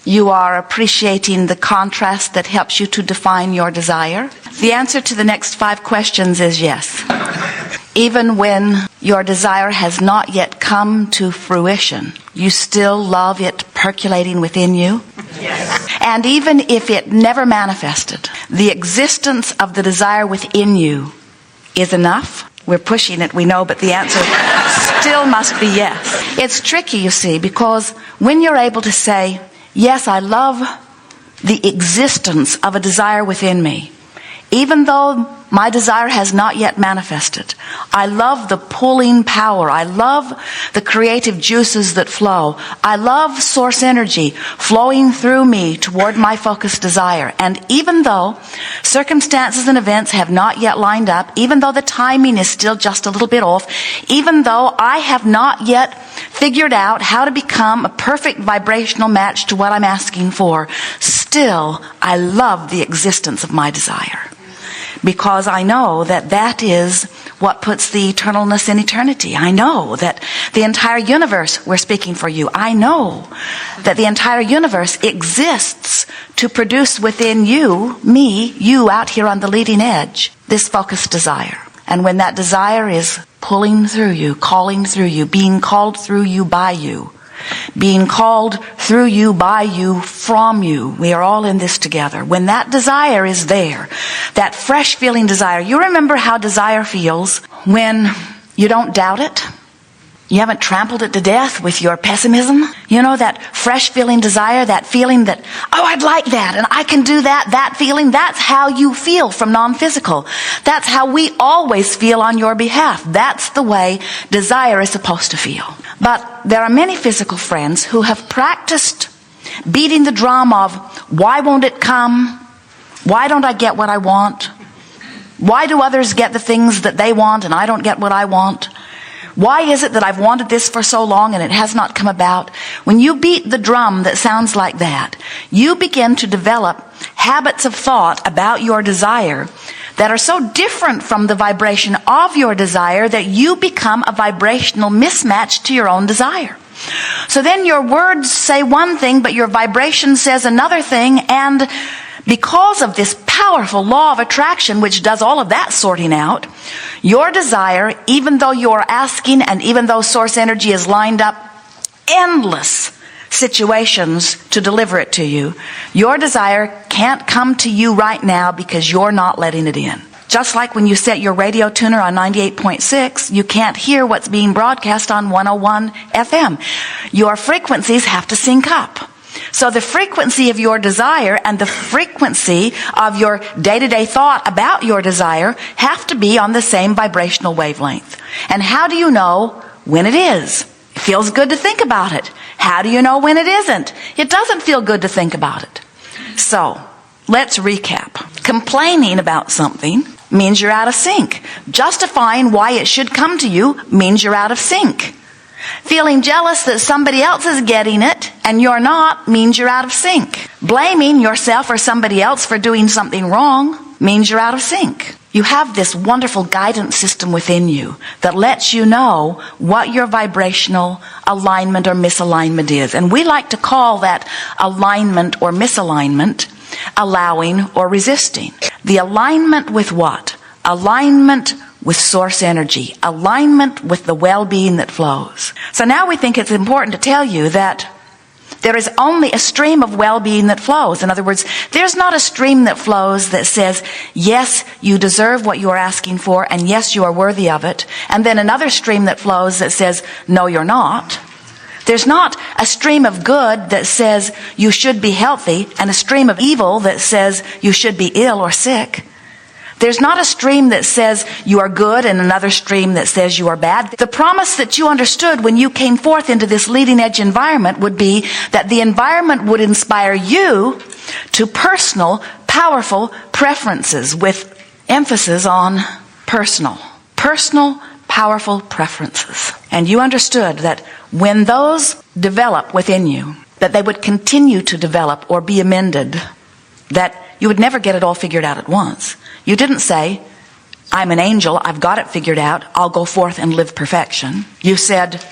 you are appreciating the contrast that helps you to define your desire? The answer to the next 5 questions is yes. Even when your desire has not yet come to fruition, you still love it percolating within you? Yes. And even if it never manifested, the existence of the desire within you is enough? We're pushing it, we know, but the answer still must be yes. It's tricky, you see, because when you're able to say, yes, I love the existence of a desire within me, even though my desire has not yet manifested, I love the pulling power. I love the creative juices that flow. I love source energy flowing through me toward my focused desire. And even though circumstances and events have not yet lined up, even though the timing is still just a little bit off, even though I have not yet figured out how to become a perfect vibrational match to what I'm asking for, still I love the existence of my desire. Because I know that that is what puts the eternalness in eternity. I know that the entire universe, we're speaking for you, I know that the entire universe exists to produce within you, me, you out here on the leading edge, this focused desire. And when that desire is pulling through you, calling through you, being called through you by you, being called through you, by you, from you. We are all in this together. When that desire is there, that fresh feeling desire, you remember how desire feels when you don't doubt it? You haven't trampled it to death with your pessimism? You know, that fresh feeling desire, that feeling that, oh, I'd like that, and I can do that, that feeling, that's how you feel from non-physical. That's how we always feel on your behalf. That's the way desire is supposed to feel. But there are many physical friends who have practiced beating the drum of, why won't it come? Why don't I get what I want? Why do others get the things that they want and I don't get what I want? Why is it that I've wanted this for so long and it has not come about? When you beat the drum that sounds like that, you begin to develop habits of thought about your desire that are so different from the vibration of your desire that you become a vibrational mismatch to your own desire. So then your words say one thing, but your vibration says another thing, and because of this powerful law of attraction, which does all of that sorting out, your desire, even though you're asking and even though source energy has lined up endless situations to deliver it to you, your desire can't come to you right now because you're not letting it in. Just like when you set your radio tuner on 98.6, you can't hear what's being broadcast on 101 FM. Your frequencies have to sync up. So the frequency of your desire and the frequency of your day-to-day thought about your desire have to be on the same vibrational wavelength. And how do you know when it is? It feels good to think about it. How do you know when it isn't? It doesn't feel good to think about it. So, let's recap. Complaining about something means you're out of sync. Justifying why it should come to you means you're out of sync. Feeling jealous that somebody else is getting it and you're not means you're out of sync. Blaming yourself or somebody else for doing something wrong means you're out of sync. You have this wonderful guidance system within you that lets you know what your vibrational alignment or misalignment is. And we like to call that alignment or misalignment allowing or resisting. The alignment with what? Alignment with source energy. Alignment with the well-being that flows. So now we think it's important to tell you that there is only a stream of well-being that flows. In other words, there's not a stream that flows that says, yes, you deserve what you are asking for, and yes, you are worthy of it. And then another stream that flows that says, no, you're not. There's not a stream of good that says you should be healthy, and a stream of evil that says you should be ill or sick. There's not a stream that says you are good and another stream that says you are bad. The promise that you understood when you came forth into this leading edge environment would be that the environment would inspire you to personal, powerful preferences, with emphasis on personal. Personal, powerful preferences. And you understood that when those develop within you, that they would continue to develop or be amended, that you would never get it all figured out at once. You didn't say, I'm an angel, I've got it figured out, I'll go forth and live perfection. You said,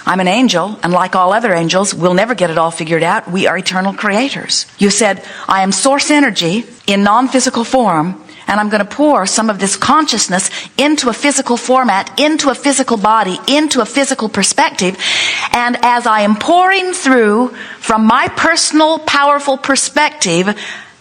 I'm an angel, and like all other angels, we'll never get it all figured out. We are eternal creators. You said, I am source energy in non-physical form, and I'm going to pour some of this consciousness into a physical format, into a physical body, into a physical perspective. And as I am pouring through from my personal, powerful perspective,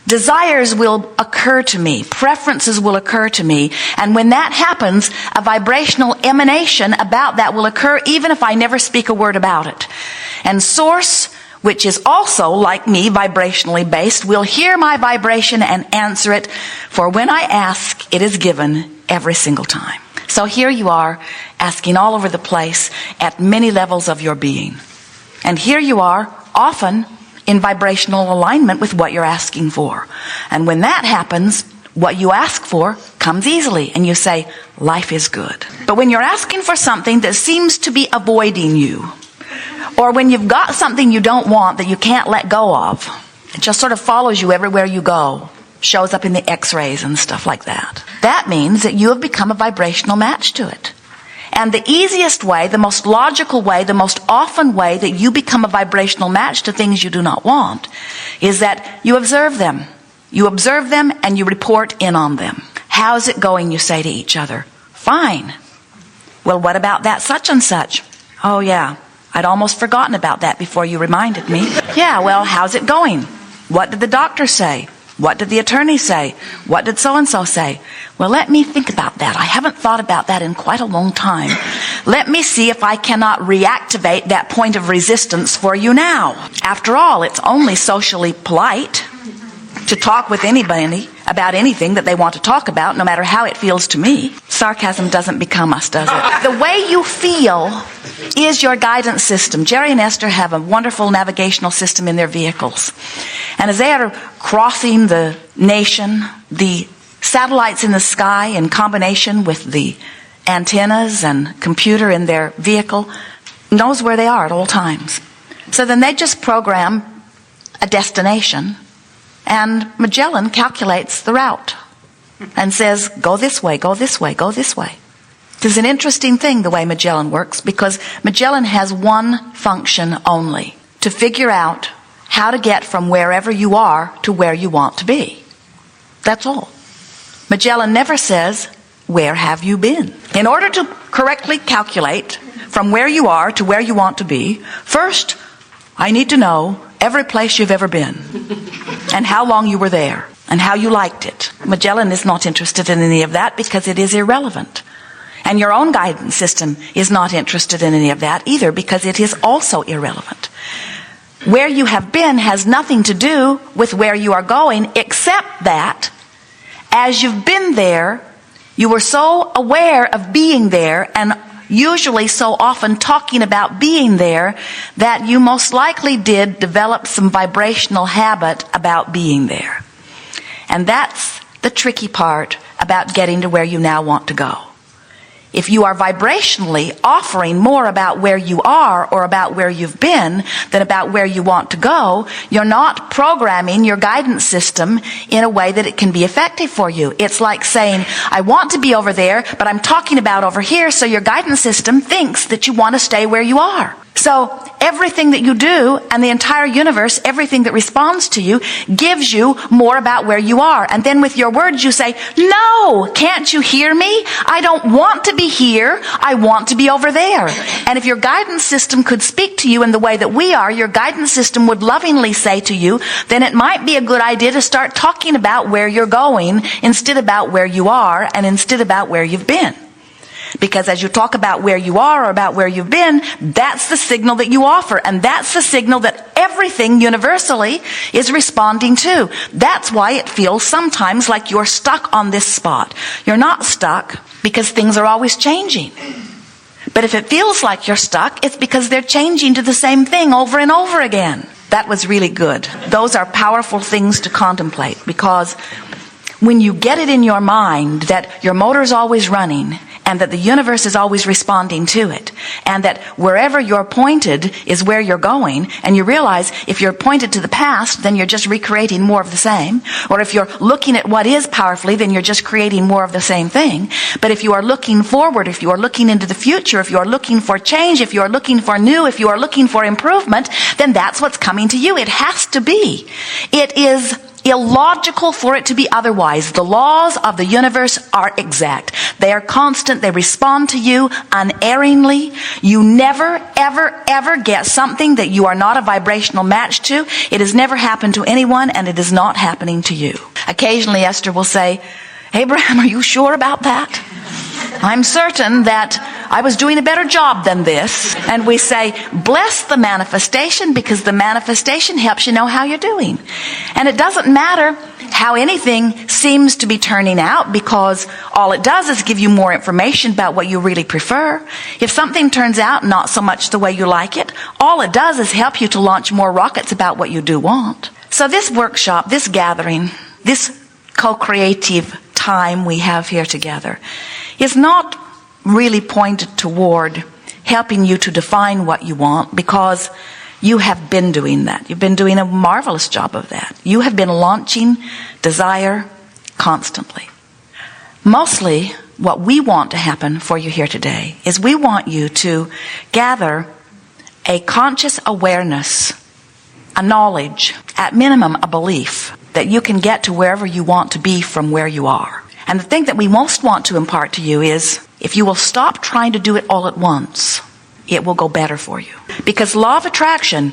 desires will occur to me. Preferences will occur to me. And when that happens, a vibrational emanation about that will occur even if I never speak a word about it. And Source, which is also, like me, vibrationally based, will hear my vibration and answer it. For when I ask, it is given every single time. So here you are, asking all over the place at many levels of your being. And here you are, often in vibrational alignment with what you're asking for. And when that happens, what you ask for comes easily, and you say, life is good. But when you're asking for something that seems to be avoiding you, or when you've got something you don't want that you can't let go of, it just sort of follows you everywhere you go, shows up in the x-rays and stuff like that. That means that you have become a vibrational match to it. And the easiest way, the most logical way, the most often way that you become a vibrational match to things you do not want is that you observe them. You observe them and you report in on them. How's it going, you say to each other? Fine. Well, what about that such and such? Oh, yeah. I'd almost forgotten about that before you reminded me. Yeah, well, how's it going? What did the doctor say? What did the attorney say? What did so-and-so say? Well, let me think about that. I haven't thought about that in quite a long time. Let me see if I cannot reactivate that point of resistance for you now. After all, it's only socially polite to talk with anybody about anything that they want to talk about, no matter how it feels to me. Sarcasm doesn't become us, does it? The way you feel is your guidance system. Jerry and Esther have a wonderful navigational system in their vehicles. And as they are crossing the nation, the satellites in the sky in combination with the antennas and computer in their vehicle knows where they are at all times. So then they just program a destination, and Magellan calculates the route and says, go this way, go this way, go this way. It's an interesting thing the way Magellan works, because Magellan has one function only: to figure out how to get from wherever you are to where you want to be. That's all. Magellan never says, where have you been? In order to correctly calculate from where you are to where you want to be, first, I need to know every place you've ever been, and how long you were there, and how you liked it. Magellan is not interested in any of that because it is irrelevant. And your own guidance system is not interested in any of that either, because it is also irrelevant. Where you have been has nothing to do with where you are going, except that as you've been there, you were so aware of being there, and usually so often talking about being there, that you most likely did develop some vibrational habit about being there. And that's the tricky part about getting to where you now want to go. If you are vibrationally offering more about where you are or about where you've been than about where you want to go, you're not programming your guidance system in a way that it can be effective for you. It's like saying, I want to be over there, but I'm talking about over here, so your guidance system thinks that you want to stay where you are. So everything that you do and the entire universe, everything that responds to you, gives you more about where you are. And then with your words you say, no, can't you hear me? I don't want to be here. I want to be over there. And if your guidance system could speak to you in the way that we are, your guidance system would lovingly say to you, then it might be a good idea to start talking about where you're going instead about where you are, and instead about where you've been. Because as you talk about where you are or about where you've been, that's the signal that you offer. And that's the signal that everything universally is responding to. That's why it feels sometimes like you're stuck on this spot. You're not stuck because things are always changing. But if it feels like you're stuck, it's because they're changing to the same thing over and over again. That was really good. Those are powerful things to contemplate, because when you get it in your mind that your motor's always running and that the universe is always responding to it, and that wherever you're pointed is where you're going, and you realize if you're pointed to the past, then you're just recreating more of the same, or if you're looking at what is powerfully, then you're just creating more of the same thing. But if you are looking forward, if you are looking into the future, if you are looking for change, if you are looking for new, if you are looking for improvement, then that's what's coming to you. It has to be. It is illogical for it to be otherwise. The laws of the universe are exact. They are constant. They respond to you unerringly. You never, ever, ever get something that you are not a vibrational match to. It has never happened to anyone, and it is not happening to you. Occasionally, Esther will say, Abraham, are you sure about that? I'm certain that I was doing a better job than this. And we say, bless the manifestation, because the manifestation helps you know how you're doing. And it doesn't matter how anything seems to be turning out, because all it does is give you more information about what you really prefer. If something turns out not so much the way you like it, all it does is help you to launch more rockets about what you do want. So this workshop, this gathering, this co-creative time we have here together is not really pointed toward helping you to define what you want, because you have been doing that. You've been doing a marvelous job of that. You have been launching desire constantly. Mostly what we want to happen for you here today is we want you to gather a conscious awareness, a knowledge, at minimum a belief, that you can get to wherever you want to be from where you are. And the thing that we most want to impart to you is, if you will stop trying to do it all at once, it will go better for you. Because law of attraction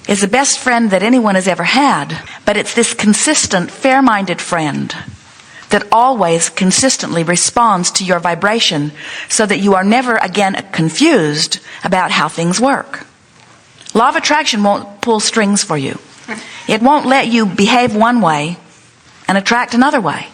is the best friend that anyone has ever had, but it's this consistent, fair-minded friend that always consistently responds to your vibration, so that you are never again confused about how things work. Law of attraction won't pull strings for you. It won't let you behave one way and attract another way.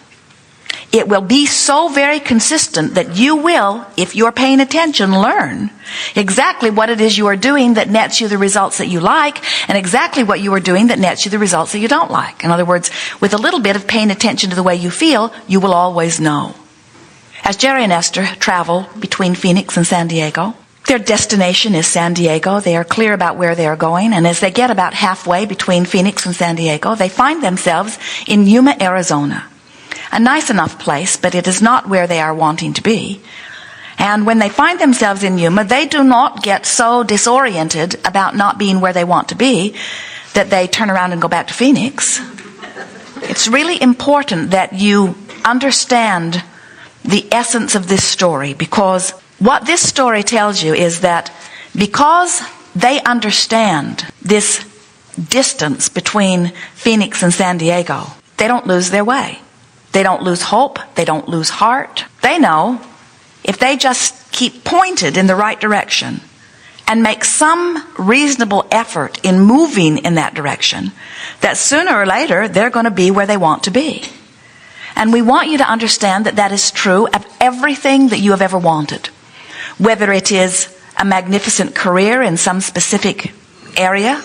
It will be so very consistent that you will, if you're paying attention, learn exactly what it is you are doing that nets you the results that you like, and exactly what you are doing that nets you the results that you don't like. In other words, with a little bit of paying attention to the way you feel, you will always know. As Jerry and Esther travel between Phoenix and San Diego, their destination is San Diego. They are clear about where they are going, and as they get about halfway between Phoenix and San Diego, they find themselves in Yuma, Arizona. A nice enough place, but it is not where they are wanting to be. And when they find themselves in Yuma, they do not get so disoriented about not being where they want to be that they turn around and go back to Phoenix. It's really important that you understand the essence of this story, because what this story tells you is that because they understand this distance between Phoenix and San Diego, they don't lose their way. They don't lose hope. They don't lose heart. They know if they just keep pointed in the right direction and make some reasonable effort in moving in that direction, that sooner or later they're going to be where they want to be. And we want you to understand that that is true of everything that you have ever wanted. Whether it is a magnificent career in some specific area,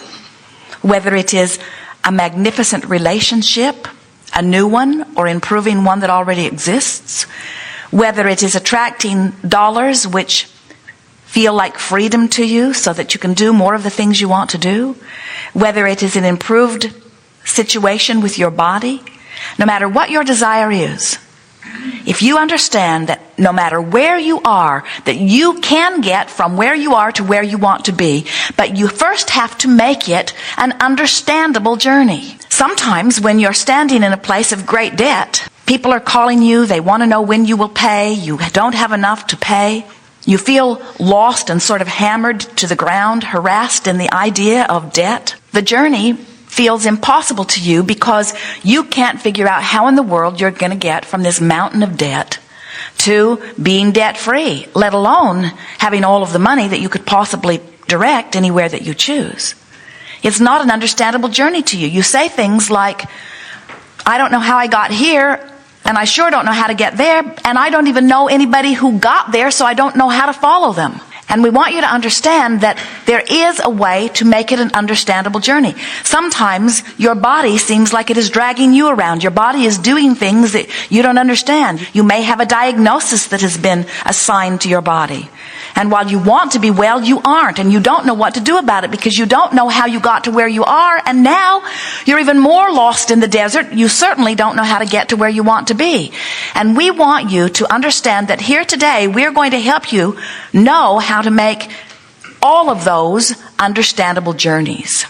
whether it is a magnificent relationship, a new one, or improving one that already exists, whether it is attracting dollars which feel like freedom to you so that you can do more of the things you want to do, whether it is an improved situation with your body, no matter what your desire is, if you understand that no matter where you are, that you can get from where you are to where you want to be, but you first have to make it an understandable journey. Sometimes when you're standing in a place of great debt, people are calling you, they want to know when you will pay, you don't have enough to pay, you feel lost and sort of hammered to the ground, harassed in the idea of debt. The journey feels impossible to you because you can't figure out how in the world you're going to get from this mountain of debt to being debt-free, let alone having all of the money that you could possibly direct anywhere that you choose. It's not an understandable journey to you. You say things like, I don't know how I got here, and I sure don't know how to get there, and I don't even know anybody who got there, so I don't know how to follow them. And we want you to understand that There is a way to make it an understandable journey. Sometimes your body seems like it is dragging you around. Your body is doing things that you don't understand. You may have a diagnosis that has been assigned to your body. And while you want to be well, you aren't, and you don't know what to do about it because you don't know how you got to where you are, and now you're even more lost in the desert. You certainly don't know how to get to where you want to be. And we want you to understand that here today, we're going to help you know how to make all of those understandable journeys.